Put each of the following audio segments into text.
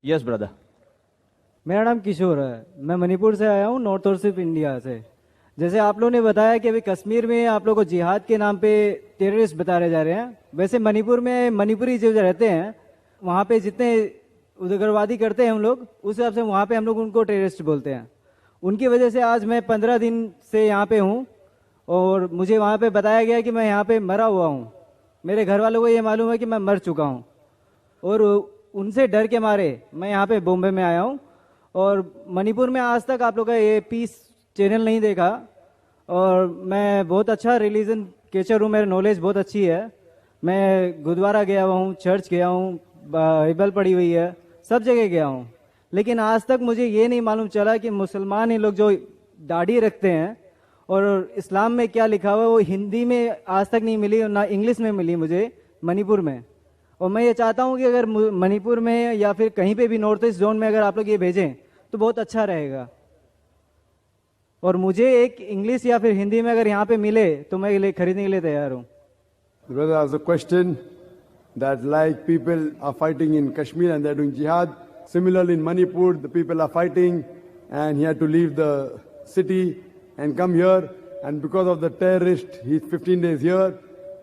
Yes brother. मेरा नाम किशोर है। मैं मणिपुर से आया हूँ, नॉर्थ और सिर्फ इंडिया से। जैसे आप लोगों ने बताया कि अभी कश्मीर में आप लोगों को जिहाद के नाम पे टेररिस्ट बताए जा रहे हैं, वैसे मणिपुर में मणिपुरी जो रहते हैं वहाँ पे जितने उग्रवादी करते हैं हम लोग, उस हिसाब से वहाँ पे हम लोग उनको टेररिस्ट बोलते हैं। उनकी वजह से आज मैं 15 दिन से यहाँ पे हूँ और मुझे वहाँ पे बताया गया कि मैं यहाँ पे मरा हुआ हूँ। मेरे घर वालों को ये मालूम है कि मैं मर चुका हूँ और उनसे डर के मारे मैं यहाँ पे बॉम्बे में आया हूँ। और मणिपुर में आज तक आप लोग का ये पीस चैनल नहीं देखा और मैं बहुत अच्छा रिलीजन कैचर हूँ, मेरी नॉलेज बहुत अच्छी है। मैं गुरुद्वारा गया हुआ हूँ, चर्च गया हूँ, बाइबल पढ़ी हुई है, सब जगह गया हूँ। लेकिन आज तक मुझे ये नहीं मालूम चला कि मुसलमान ही लोग जो दाढ़ी रखते हैं और इस्लाम में क्या लिखा हुआ है वो हिंदी में आज तक नहीं मिली, ना इंग्लिश में मिली मुझे मणिपुर में। और मैं ये चाहता हूँ कि अगर मणिपुर में या फिर कहीं पे भी नॉर्थ ईस्ट जोन में अगर आप लोग ये भेजें तो बहुत अच्छा रहेगा। और मुझे एक इंग्लिश या फिर हिंदी में अगर यहाँ पे मिले तो मैं खरीदने के लिए तैयार हूँ। The brother asked a question that like people are fighting in Kashmir and they're doing jihad. Similarly in Manipur, the people are fighting and he had to leave the city and come here. And because of the terrorist, he's 15 days here.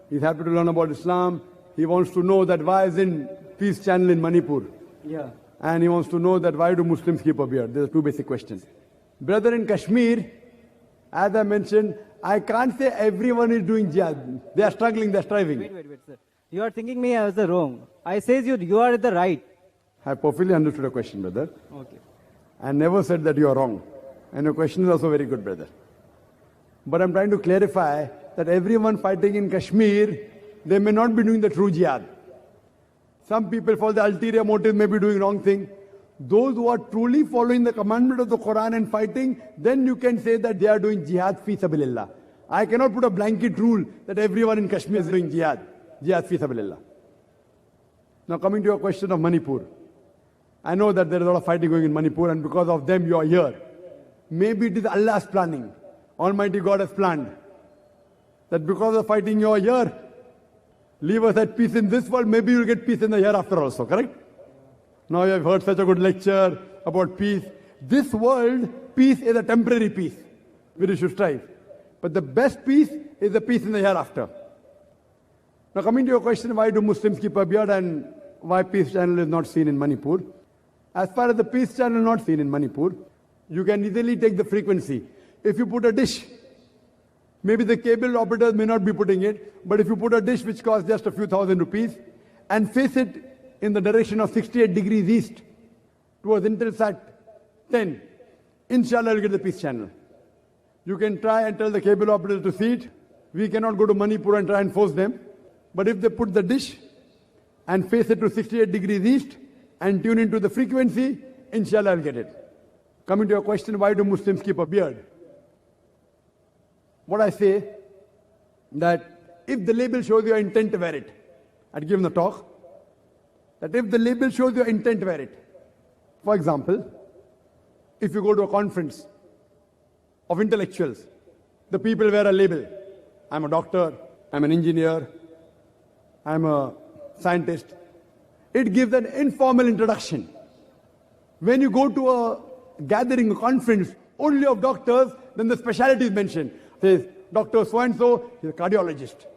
He's happy to learn about Islam. He wants to know that why isn't Peace Channel in Manipur? Yeah. And he wants to know that why do Muslims keep a beard? There are two basic questions. Brother, in Kashmir, as I mentioned, I can't say everyone is doing jihad. They are struggling, they are striving. Wait, sir. You are thinking me as the wrong. I says you are at the right. I perfectly understood your question, brother. Okay. I never said that you are wrong. And your question is also very good, brother. But I'm trying to clarify that everyone fighting in Kashmir, they may not be doing the true jihad. Some people for the ulterior motive may be doing wrong thing. Those who are truly following the commandment of the Quran and fighting, then you can say that they are doing jihad fi sabilillah. I cannot put a blanket rule that everyone in Kashmir is doing jihad fi sabilillah. Now coming to your question of Manipur. I know that there is a lot of fighting going in Manipur and because of them you are here. Maybe it is Allah's planning. Almighty God has planned that because of fighting you are here, leave us at peace in this world, maybe you'll get peace in the hereafter also, correct? Now you have heard such a good lecture about peace. This world, peace is a temporary peace, which you should strive. But the best peace is the peace in the hereafter. Now coming to your question, why do Muslims keep a beard and why Peace Channel is not seen in Manipur? As far as the Peace Channel not seen in Manipur, you can easily take the frequency. If you put a dish, maybe the cable operators may not be putting it, but if you put a dish which costs just a few thousand rupees and face it in the direction of 68 degrees east towards Intelsat 10, inshallah you'll get the Peace Channel. You can try and tell the cable operator to see it. We cannot go to Manipur and try and force them. But if they put the dish and face it to 68 degrees east and tune into the frequency, inshallah I'll get it. Coming to your question, why do Muslims keep a beard? What I say, that if the label shows your intent to wear it, I'd given the talk, that if the label shows your intent to wear it, for example, if you go to a conference of intellectuals, the people wear a label. I'm a doctor, I'm an engineer, I'm a scientist. It gives an informal introduction. When you go to a gathering, a conference, only of doctors, then the specialty is mentioned. Says, Dr. So-and-so, he's a cardiologist,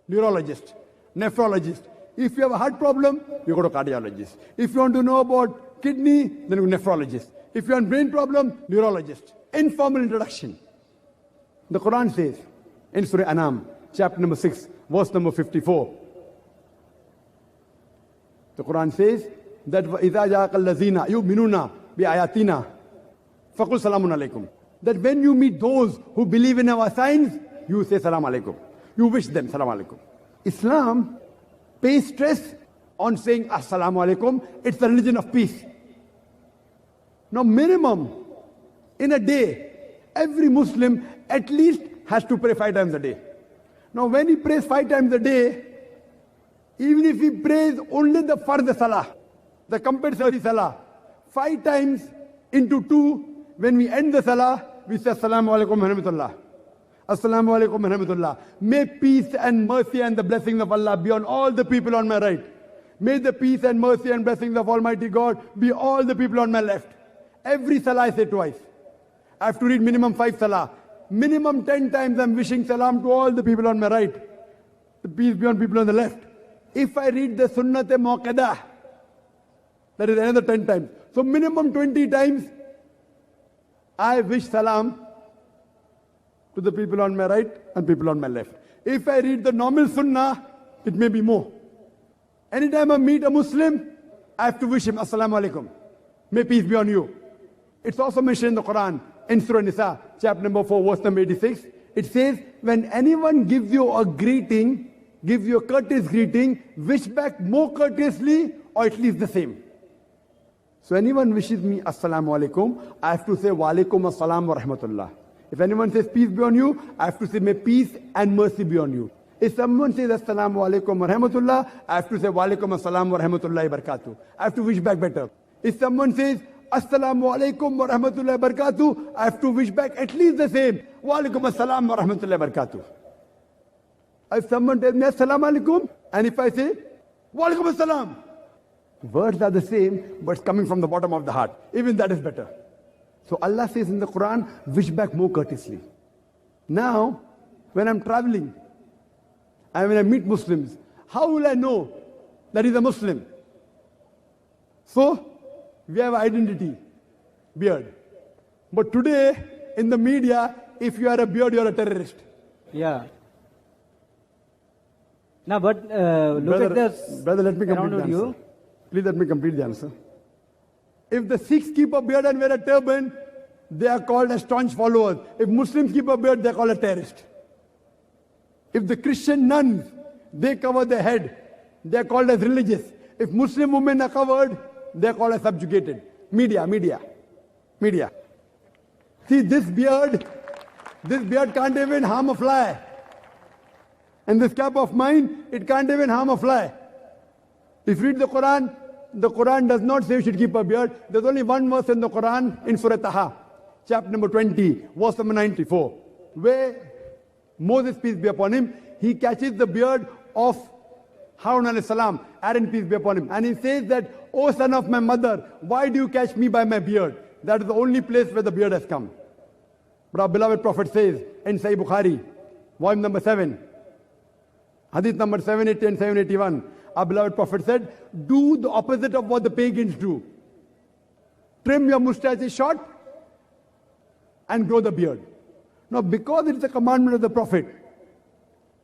neurologist, nephrologist. If you have a heart problem, you go to cardiologist. If you want to know about kidney, then you go to nephrologist. If you have brain problem, neurologist. Informal introduction. The Quran says, in Surah Anam, chapter number 6, verse number 54. The Quran says that وَإِذَا جَاءَكَ الَّذِينَ يُؤْمِنُونَ بِآيَاتِنَا فَقُلْ سَلَامٌ عَلَيْكُمْ. That when you meet those who believe in our signs, you say salam alaikum. You wish them salam alaikum. Islam pays stress on saying assalamu alaikum. It's the religion of peace. Now minimum in a day, every Muslim at least has to pray 5 times a day. Now when he prays 5 times a day, even if he prays only the fard salah, the compulsory salah, 5 times into 2, when we end the salah, we say assalamu alaikum wa rahmatullah. Assalamu alaikum wa rahmatullah. May peace and mercy and the blessings of Allah be on all the people on my right. May the peace and mercy and blessings of Almighty God be all the people on my left. Every salah I say twice. I have to read minimum 5 salah. Minimum 10 times I'm wishing salam to all the people on my right. The peace be on people on the left. If I read the sunnat-e-muaqadah, that is another 10 times. So minimum 20 times I wish salam to the people on my right and people on my left. If I read the normal sunnah, it may be more. Anytime I meet a Muslim, I have to wish him assalamu alaikum. May peace be on you. It's also mentioned in the Quran, in Surah Nisa, chapter number 4, verse number 86. It says, when anyone gives you a greeting, gives you a courteous greeting, wish back more courteously or at least the same. So anyone wishes me assalamu alaikum, I have to say wa alaikum assalam wa rahmatullah. If anyone says peace be on you, I have to say may peace and mercy be on you. If someone says assalamu alaikum wa rahmatullah, I have to say wa alaikum assalam wa rahmatullahi wa barakatuh. I have to wish back better. If someone says assalamu alaikum wa rahmatullahi wa barakatuh, I have to wish back at least the same. Wa alaikum assalam wa rahmatullahi wa barakatuh. If someone tells me assalamu alaikum, and if I say wa alaikum assalam, words are the same, but it's coming from the bottom of the heart. Even that is better. So Allah says in the Quran, wish back more courteously. Now, when I'm traveling, and when I meet Muslims, how will I know that he's a Muslim? So, we have identity, beard. But today, in the media, if you are a beard, you are a terrorist. Yeah. Now, but look at this. Brother, let me complete the answer. You. Please let me complete the answer. If the Sikhs keep a beard and wear a turban, they are called as staunch followers. If Muslims keep a beard, they are called a terrorist. If the Christian nuns, they cover their head, they are called as religious. If Muslim women are covered, they are called as subjugated. Media. See, this beard can't even harm a fly. And this cap of mine, it can't even harm a fly. If you read the Quran does not say you should keep a beard. There's only one verse in the Quran, in Surah Taha, chapter number 20, verse number 94, where Moses, peace be upon him, he catches the beard of Harun alayhi salam, Aaron, peace be upon him. And he says that, O son of my mother, why do you catch me by my beard? That is the only place where the beard has come. But our beloved Prophet says in Sahih Bukhari, volume number 7, hadith number 780 and 781, our beloved Prophet said, do the opposite of what the pagans do. Trim your mustaches short and grow the beard. Now, because it is a commandment of the Prophet,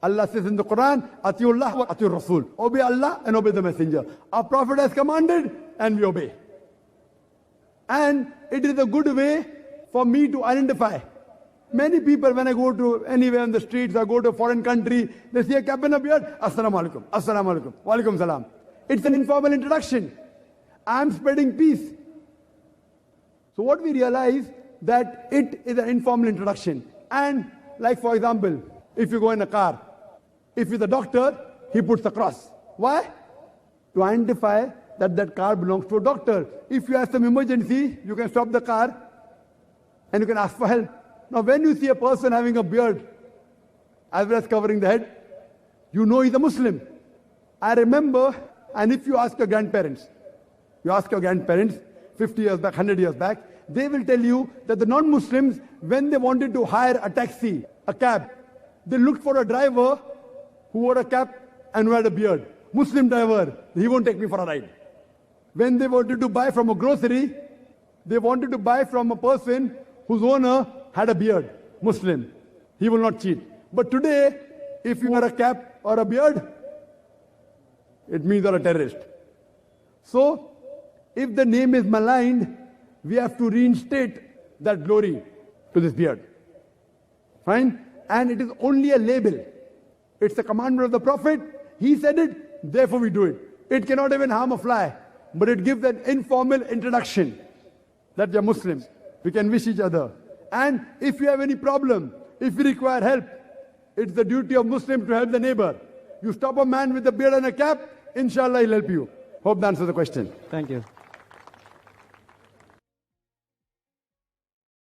Allah says in the Quran, Atiullah wa Atiur Rasul. Obey Allah and obey the Messenger. Our Prophet has commanded and we obey. And it is a good way for me to identify. Many people, when I go to anywhere on the streets, I go to a foreign country, they see a cap and a beard, Assalamu alaikum, Assalamu alaikum, wa alaikum salam. It's an informal introduction. I'm spreading peace. So what we realize, that it is an informal introduction. And like for example, if you go in a car, if you're the doctor, he puts a cross. Why? To identify that that car belongs to a doctor. If you have some emergency, you can stop the car and you can ask for help. Now when you see a person having a beard as well as covering the head, you know he's a Muslim. I remember, and if you ask your grandparents 50 years back, 100 years back, they will tell you that the non-Muslims, when they wanted to hire a taxi, a cab, they looked for a driver who wore a cap and who had a beard. Muslim driver, he won't take me for a ride. When they wanted to buy from a grocery, they wanted to buy from a person whose owner had a beard, Muslim. He will not cheat. But today, if you wear a cap or a beard, it means you're a terrorist. So, if the name is maligned, we have to reinstate that glory to this beard. Fine? And it is only a label. It's a commandment of the Prophet. He said it, therefore we do it. It cannot even harm a fly, but it gives an informal introduction that we are Muslims. We can wish each other. And if you have any problem, if you require help, it's the duty of Muslims to help the neighbor. You stop a man with a beard and a cap, inshallah he'll help you. Hope that answers the question. Thank you.